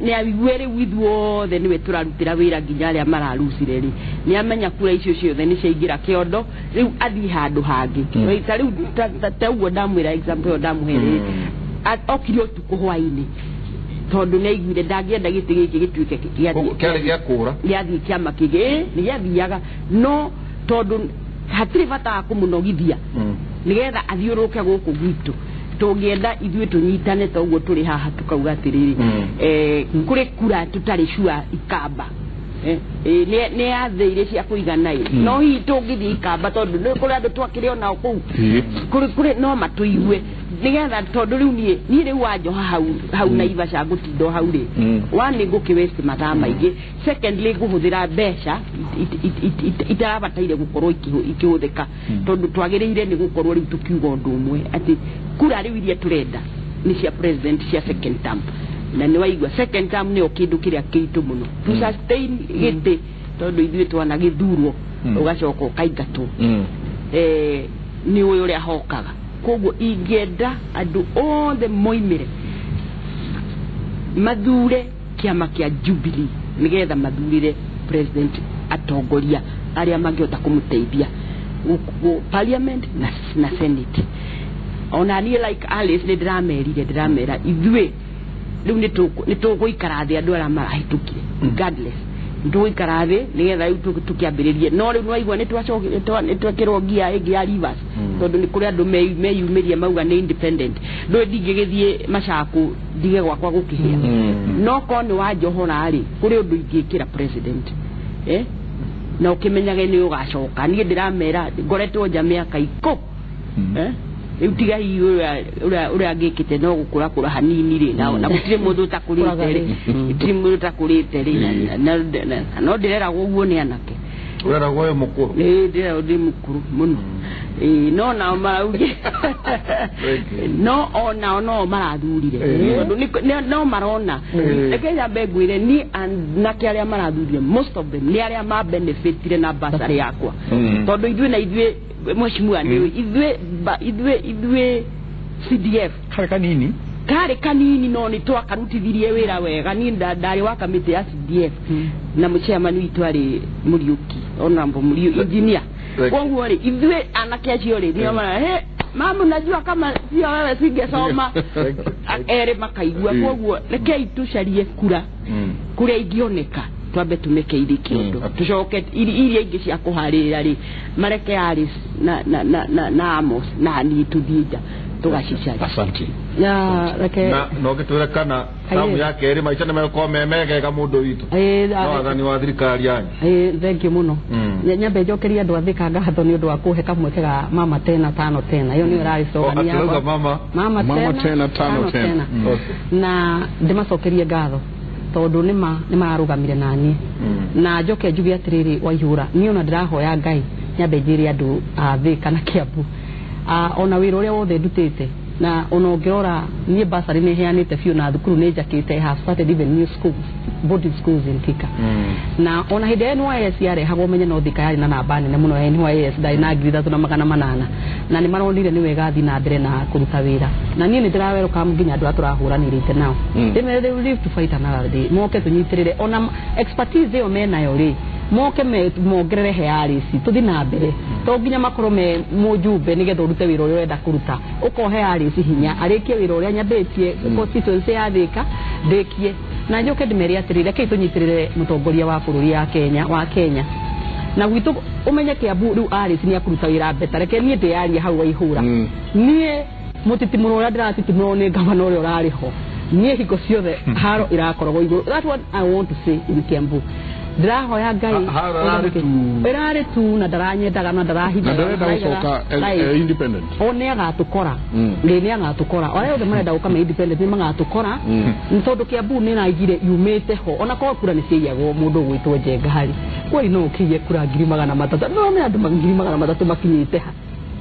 ne awigwere withwo the niwe turarutira wira nginya aria mararucire ri ni amenya kura icio ciothe ni ciaingira kiondo riu athi handu hangi ta riu taugo ndamwira example ndamuhere okiri utuku hwaini tondu ne igwire ndagienda giti giki gituike gya kura yathi kiama kige ni yathiaga no tondu hatiri bata kumunogithia nigetha athiuruke guku gwitu tungienda ithuĩ tunyitane toguo turi haha tukauga atiriri kuri kura tutari shua ikamba ne atheire cia kuigana no hi tungithii ikamba tondu ni kuri andu twakire ona kuu kuri no matuigue nigetha tondu riu nie riu wanjoha hau Naivasha ngutindo hau ri wani ngukiwesti mathaa maingi secondly nguhuthira mbeca itarabataire gukorwo ikihuthika tondu twagiriire ni gukorwo riu tukiuga undu umwe ati kura riu iria turenda ni cia president cia second term na ni waigwa second term ni okindu kiria kiitu muno to sustain gite tondu ithuĩ twanagĩthurwo ũgacoka ũkaingatwo nĩ ũyũ ũrĩa hokaga koguo ingĩenda andũ othe moimĩre mathure kĩama kĩa Jubilee nĩgetha mathurire president atongoria arĩa mangĩhota kũmũteithia parliament na senate ona niĩ like Alice ndĩramera ithuĩ rĩu nĩ tũgũikara thĩ andũ arĩa marahĩtũkire regardless nĩtũgũikara thĩ nĩgetha rĩu tũkĩambĩrĩrie no rĩu nĩwaigua nĩtwekĩrwo ngia ĩngĩ ya rivers tondũ nĩ kũrĩ andũ meyumĩria mauga nĩ independent ndũĩ ndingĩgĩthiĩ macakũ ndige gwakwa gũkĩhĩa no korwo nĩ wanjohora-rĩ kũrĩ ũndũ ingĩkĩra president na ũkĩmenyage nĩ ũgacoka niĩ ndĩramera ngoretwo nja mĩaka ikũ rĩu tiga hihi ũrĩa angĩkĩte no gũkũrakũra hanini-rĩ na gũtirĩ mũndũ ũtakũrĩte-rĩ na no ndĩreragwo ũguo nĩ anake ũreragwo wĩ mũkũrũ ndĩreragwo ndĩ mũkũrũ mũno no nao marauge no onao no marathurire tondũ no marona reke nyambe ngwĩre niĩ anake arĩa marathurire most of them nĩ arĩa mabenefitire na basarĩ yakwa tondũ ithuĩ na ithuĩ mheshimiwa nĩwe ithuĩ CDF karĩ kanini no nĩ twakarutithirie wĩra wega niĩ ndarĩ wa kamĩtĩ ya CDF na mũchairman witũ arĩ Mũriũki honorable Mũriũki engineer koguo-rĩ ithuĩ anake acio-rĩ nĩo mara mama najua kama sio wewe singesoma makaigua koguo rekei tucarie kura kũrĩa ingĩoneka twambe tumeke iri kĩndũ tucoke iria ingĩ cia kũharĩrĩra-rĩ mareke Alice na Amos na niĩ tuthiĩ tugacicaria asante no gĩtwĩre kana tamu ya kerĩ maica nĩmegũkorwo memegega mũndũ witũ no wathani wa thirikari yanyu thengiũ mũno nyambe njokerie andũ a Thika ngatho nĩ ũndũ wa kũhe kamweke ga mama tena tano tena iyo nĩyo ĩrarĩcogania mama tena tano tena na ndĩmacokerie ngatho tondũ nĩmararũgamire naniĩ na njoke njuge atĩrĩrĩ Waihũra niĩ ona ndĩrahoya Ngai nyambe njĩre andũ a Thika na Kiambu ona wĩra ũrĩa wothe ndutĩte na ona ũngĩrora niĩ basarĩ nĩ heanĩte biũ na thukuru nĩ njakĩte have started even new schools boarding schools in Thika na ona hĩndĩ ĩyo NYS yarehagwo menye no Thika yarĩ na namba nene mũno ya NYS ndarĩ na 3,800 na nĩ maronire nĩ wega thiĩ na mbere na kũruta wĩra na niĩ nĩ ndĩrawerũka nginya andũ atũrahũranĩrĩte nao ndĩmere live to fight another day moke tũnyitĩrĩre ona expertise ĩyo menayo-rĩ moke mongerere he Alice tuthi na mbere to nginya makorwo me mũjumbe nĩgetha ũrute wĩra ũrĩa ũrenda kũruta ũkohe Alice hinya arĩkie wĩra ũrĩa nyambĩtie constituency ya Thika ndĩkie na njoke ndĩmere atĩrĩrĩ reke tũnyitĩrĩre mũtongoria wa bũrũri wa Kenya na gwitũ ũmenye Kiambu rĩu Alice nĩ akũruta wĩra mbeta reke niĩ ndĩyarie hau Waihũra niĩ mũtitimũro ũrĩa ndĩratitimũrwo nĩ ngavana ũrĩa ũrarĩ ho niĩ hingo ciothe haro ĩrakoragwo igũrũ that's what I want to say in Kiambu ndĩrahoya Ngai ĩrarĩ tu na ndaranyendaga na ndarahitha na ndarenda gũcoka independent nĩ agatũkora nĩ agatũkora arĩa othe marenda gũkama independent nĩ magatũkora nĩ tondũ Kiambu nĩ naigire yumĩte ho ona korwo kura nĩ ciaiyagwo mũndũ gwĩtwo Njenga harĩ kweri no ũkĩiye kura 300,000 no nĩ andũ 300,000 makinyĩte ha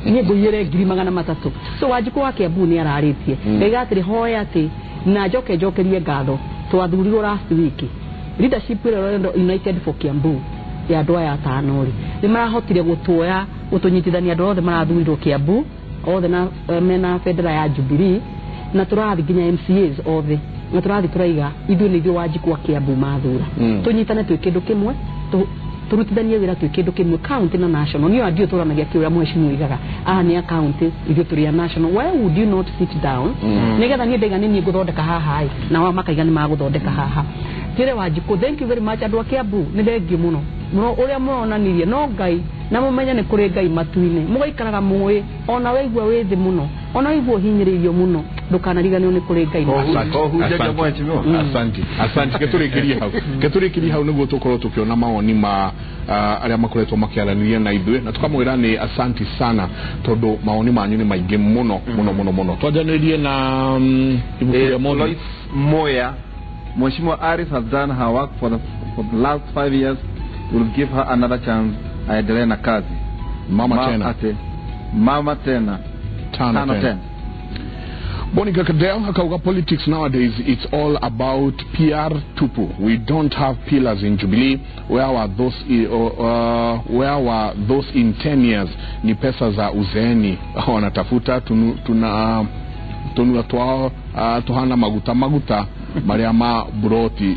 niĩ ngũiyĩre 300,000 so Wanjikũ wa Kiambu nĩ ararĩtie ngaiga atĩrĩ hoya atĩ na njokerie ngatho twathurirwo last week leadership United for Kiambu ya andũ aya atano-rĩ nĩ marahotire gũtũnyitithania andũ othe marathurirwo Kiambu othe na mena federal ya Jubilee na tũrathi nginya MCAs othe na tũrathi tũraiga ithuĩ nĩ ithuĩ Wanjikũ wa Kiambu mathura tũnyitane twĩ kĩndũ kĩmwe turutithanie wĩra twĩ kĩndũ kĩmwe county na national niyo andio tũranagia kĩũrĩa mheshimiwa igaga nĩ county ithuĩ tũrĩ national why would you not sit down nĩgetha niĩ ndaiga nĩ ngũthondeka haha na makaiga nĩ magũthondeka haha Kire Wanjikũ thank you very much andũ a Kiambu nĩ thengiũ mũno ũrĩa mũronanirie no Ngai na mũmenye nĩ kũrĩ Ngai matu-inĩ mũgaikaraga mũĩ ona waigua wĩ thĩ mũno ona waigua hinyĩrĩirio mũno ndũkanariganĩrwo nĩ kũrĩ Ngai asante ketũrĩkĩrie hau nĩguo tũkorwo tũkĩona mawoni ma arĩa makoretwo makĩaranĩria na ithuĩ na tũkamwĩra nĩ asante sana tondũ mawoni manyu nĩ maingĩ mũno twanjanĩrie na ibuku rĩa Moya Mheshimiwa Alice has done her work for the last 5 years. We'll give her another chance. Aendelee na kazi. Mama tena tano tena. Bonica Cadell, Hakauga politics nowadays, it's all about PR tupu. We don't have pillars in Jubilee. Where were those in 10 years? Ni pesa za uzeeni wanatafuta tunua twao tuhana maguta Mariama Buroti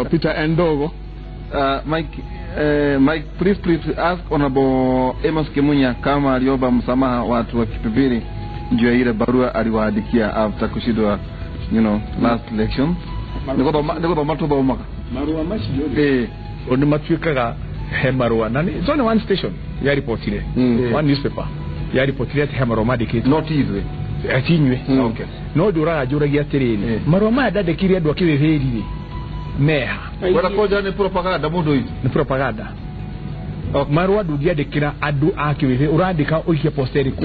Peter Endogo. Mike, please ask Honorable Amos Kimunya kama aliomba msamaha watu wa Kipipiri juu ya ile barua aliwaandikia after kushindwa last election. Niko matuba umaka. Marua mashi oni matwikaga he marua nani it's only one station ya report ile one newspaper ya report ile he marua madikete not easy atinywe okay no dura ajuragia terene marua ma dadekiri adwa kibeheri meha wala koja ni propaganda mundo hizi ni propaganda marua dugia dekira adu akiwe urandika oike posteri ku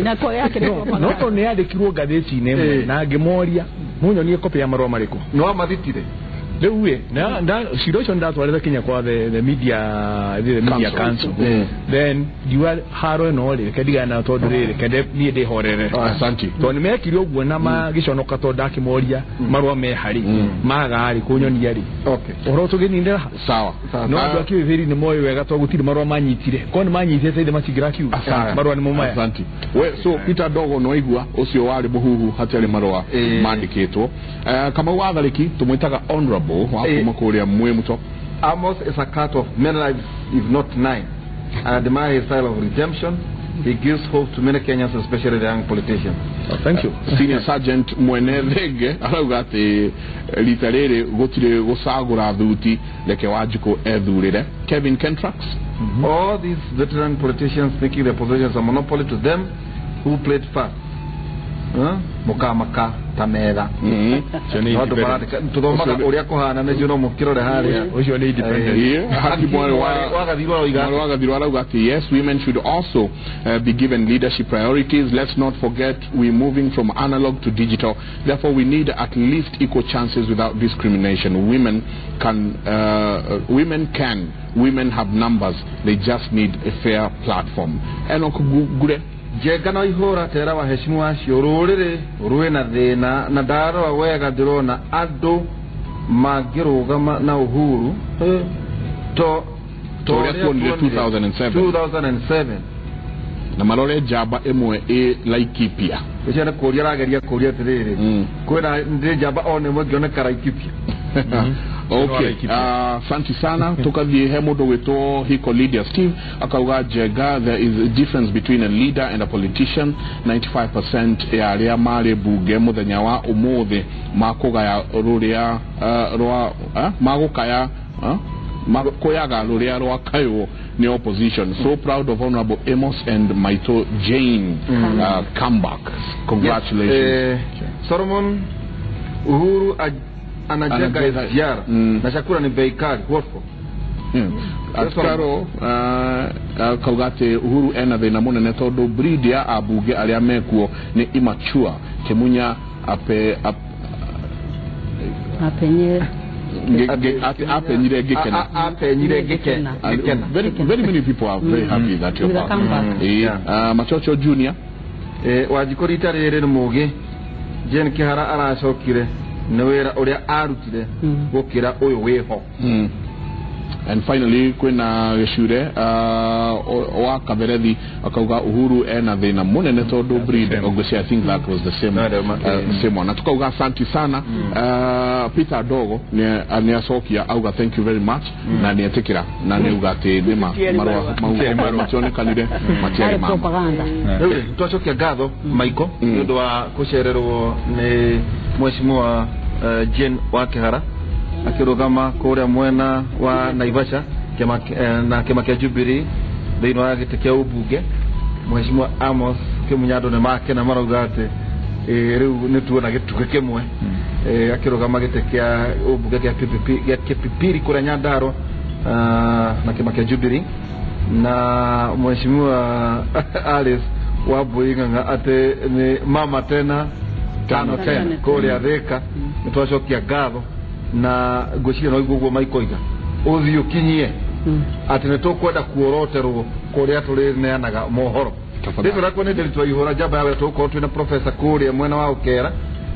na ko yake no to ne adekirwo gatheti nemo na gemoria munyo ni copy ya marua mariko no mathitire lewe na situation that wale Kenya kwa the media council then you are haro no le kadiga na to dure kade ni de horere asante to ni mekiri ogwo na magishono kato daki moria marwa me hari maga hari kunyo ni yari okay oro to geni ndera sawa no adu akiwe veri ni moyo wega to gutiri marwa manyitire ko ni manyitire sai de masigira kiu marwa ni mumaya asante we so Peter Dogo no igwa ocio wari buhuhu hatari marwa mandiketwo kama wathariki tumwitaga honorable Amos is a cut of many lives, if not 9. I admire his style of redemption. He gives hope to many Kenyans, especially the young politicians. Thank you. Senior Sergeant Mwenelege araugate litarere gotire gosagura thuti leke wajiko ethurire. Kevin Kentrax. All these veteran politicians thinking their positions a monopoly to them who played fast. Mukamaka tamera tudomaka uria kohana ne juno mukirore haria ucio ni independent yes, women should also be given leadership priorities. Let's not forget we're moving from analog to digital, therefore we need at least equal chances without discrimination. Women have numbers, they just need a fair platform. Jegana ihora tera wa heshimiwa shiororere ruwe na thina na daro awega dirona ado magirugama na uhuru to 2007 na malore jaba emwe Laikipia kuchana koria rageria koria tirere kwena ndi jaba one mwe gione Laikipia okay asante sana tukathie he mundu witwo hiko leader Steve akauga jega there is a difference between a leader and a politician. 95% ya aria mari bunge muthenya wa umuthi makugaya ruria magukaya makoyaga ruria rwa kayo ni opposition. So proud of Honorable Amos and Maito Jane comeback. Congratulations. Solomon Uhuru anajenga SGR na chakula ni bei kali whatfo askaro kaugate Uhuru ena thina munene tondu breed ya abunge aria mekuo ni immature. Kimunya very many people are very happy that you're back. Machocho Junior wajikorita rere muge Jen Kihara aracokire nwera uria arutire gukira uyu wiho. And finally kwina geshure wa kaberethi akauga Uhuru ena thina munene tondu breed ogose. I think that was the same one. Atukauga asante sana. Peter Dogo ni asokia auga thank you very much na ni etikira na ni ugate dema marwa machone kanide matiari propaganda tuachokia gatho Maiko ndio wa kushererwo ni mheshimiwa Jane wa Kihara akirugama kuria mwena wa Naivasha na kema kia Jubilee thino ya gitekia ubunge mheshimiwa Amos Kimunyado ne make na marugate riu nituona gituke kimwe akirugama gitekia ubunge kia Kipipiri kuria Nyandaro na kema kia Jubilee na mheshimiwa Alice wa Buinganga ate ni mama tena tano kuria Thika nitwacokia gatho na goshira no igugo maikoiga uthio kinyie ati nä tå kwenda kuoroterwo kå rä a tå rä neanaga mohoro rä tå rakwo nä ndä twaihå ra njamba yawe tå korwo twä na profesa kå rä a mwena wa å kera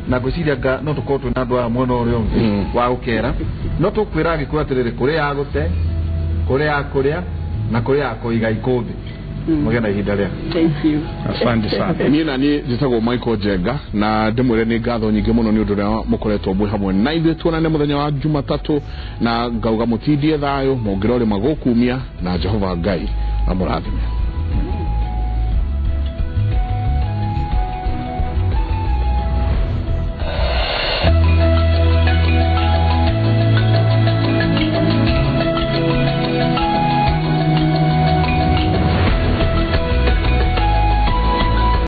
na ngå ciria no tå korwo twä na andå aya mwena å rä å wa å kera no tå kwä ra agä kwä atä rä rä kå rä ya gå te kå rä ya kå rä a na kå rä ya kå iga ikå thä mũgĩ na ihinda rĩa asante sana niĩ na niĩ njĩtagwo Michael Njenga na ndĩmwĩre nĩ ngatho nyingĩ mũno nĩ ũndũ ũrĩa mũkoretwo mwĩ hamwe na ithuĩ tuonane mũthenya wa Jumatatũ na ngauga mũtindie thayũ mũngĩrore magũkumia na Jehova Ngai amũrathime.